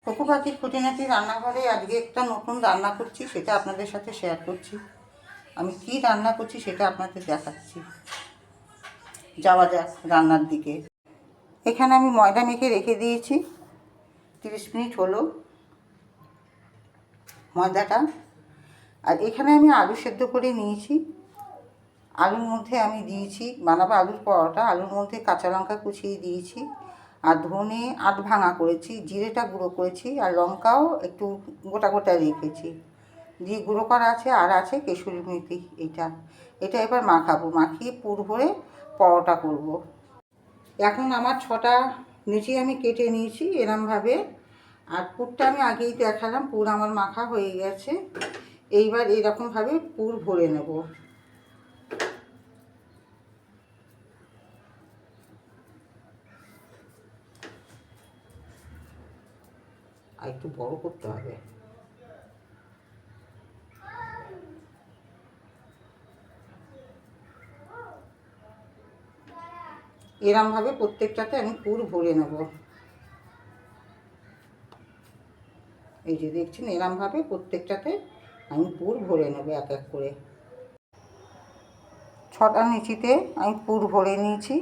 Cocoa পাখির খুঁটিনাটি রান্নাঘরে আজকে একটা নতুন রান্না করছি, সেটা আপনাদের সাথে শেয়ার করছি। আমি কি রান্না করছি সেটা আপনাদের দেখাচ্ছি। যাওয়া যাক রান্নার দিকে। এখানে আমি ময়দা মেখে রেখে দিয়েছি, 30 মিনিট হলো ময়দাটা। আর এখানে আমি আলু সেদ্ধ করে নিয়েছি। আলুর মধ্যে আমি দিয়েছি, বানাবো আলুর পরোটা, আলুর মধ্যে কাঁচা লঙ্কা কুচিয়ে দিয়েছি, আর ধনে আধ ভাঙা করেছি, জিরেটা গুঁড়ো করেছি, আর লঙ্কাও একটু গোটা গোটা রেখেছি, দিয়ে গুঁড়ো করা আছে। আর আছে কেশরি মেথি। এটা এবার মাখাবো, মাখিয়ে পুর ভরে পরোটা করব। এখন আমার 6টা নিচে আমি কেটে নিয়েছি এরমভাবে। আর পুরটা আমি আগেই দেখালাম, পুর আমার মাখা হয়ে গেছে। এইবার এরকমভাবে পুর ভরে নেব। আর একটু বড় করতে হবে। এরমভাবে প্রত্যেকটাতে আমি পুর ভরে নেব। এই যে দেখছেন, এরমভাবে প্রত্যেকটাতে আমি পুর ভরে নেব এক এক করে। 6টা নিচিতে আমি পুর ভরে নিয়েছি।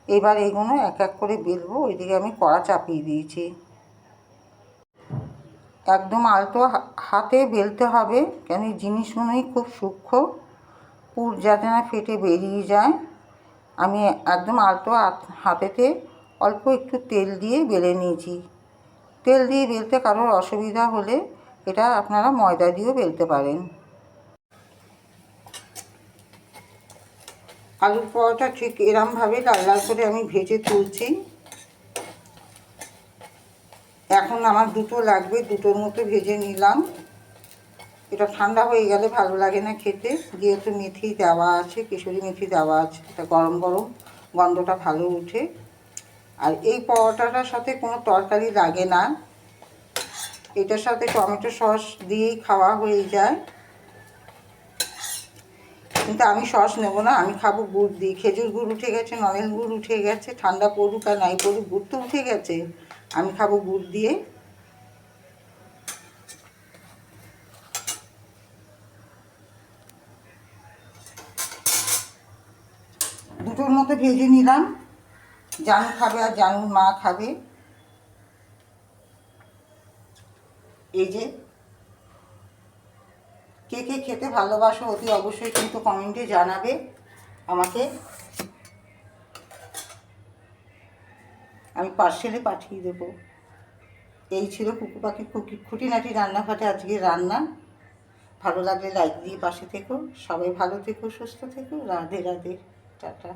এবার এইগুলো এক এক করে বেলবো। ওইদিকে আমি কড়া চাপিয়ে দিয়েছি। একদম আলতো হাতে বেলতে হবে, কেন এই জিনিসগুলোই খুব সূক্ষ্ম, পুর যাতে না ফেটে বেরিয়ে যায়। আমি একদম আলতো হাতেতে অল্প একটু তেল দিয়ে বেলে নিয়েছি। তেল দিয়ে বেলতে কারোর অসুবিধা হলে এটা আপনারা ময়দা দিয়েও বেলতে পারেন। আলুর পরোটা ঠিক এরমভাবে লাল লাল করে আমি ভেজে তুলছি। এখন আমার 2টো লাগবে, 2টোর মতো ভেজে নিলাম। এটা ঠান্ডা হয়ে গেলে ভালো লাগে না খেতে, যেহেতু মেথি দেওয়া আছে, কেশরি মেথি দেওয়া আছে, এটা গরম গরম গন্ধটা ভালো উঠে। আর এই পরোটাটার সাথে কোনো তরকারি লাগে না, এটার সাথে টমেটো সস দিয়েই খাওয়া হয়ে যায়। কিন্তু আমি সস নেব না, আমি খাবো গুড় দিয়ে। খেজুর গুড় উঠে গেছে, নলেন গুড় উঠে গেছে, ঠান্ডা পড়ুক আর নাই পড়ুক গুড় তো উঠে গেছে। আমি খাবো গুড় দিয়ে। দুটোর মতো ভেজে নিলাম। জানু খাবে আর জানুর মা খাবে। এই যে, কে কে খেতে ভালোবাসো অতি অবশ্যই কিন্তু কমেন্টে জানাবে আমাকে, আমি পার্সেলে পাঠিয়ে দেবো। এই ছিল কুকু পাখির খুঁটিনাটি রান্নাঘাটে আজকে রান্না। ভালো লাগলে লাইক দিয়ে পাশে থেকো। সবাই ভালো থেকো, সুস্থ থেকো। রাধে রাধে, টাটা।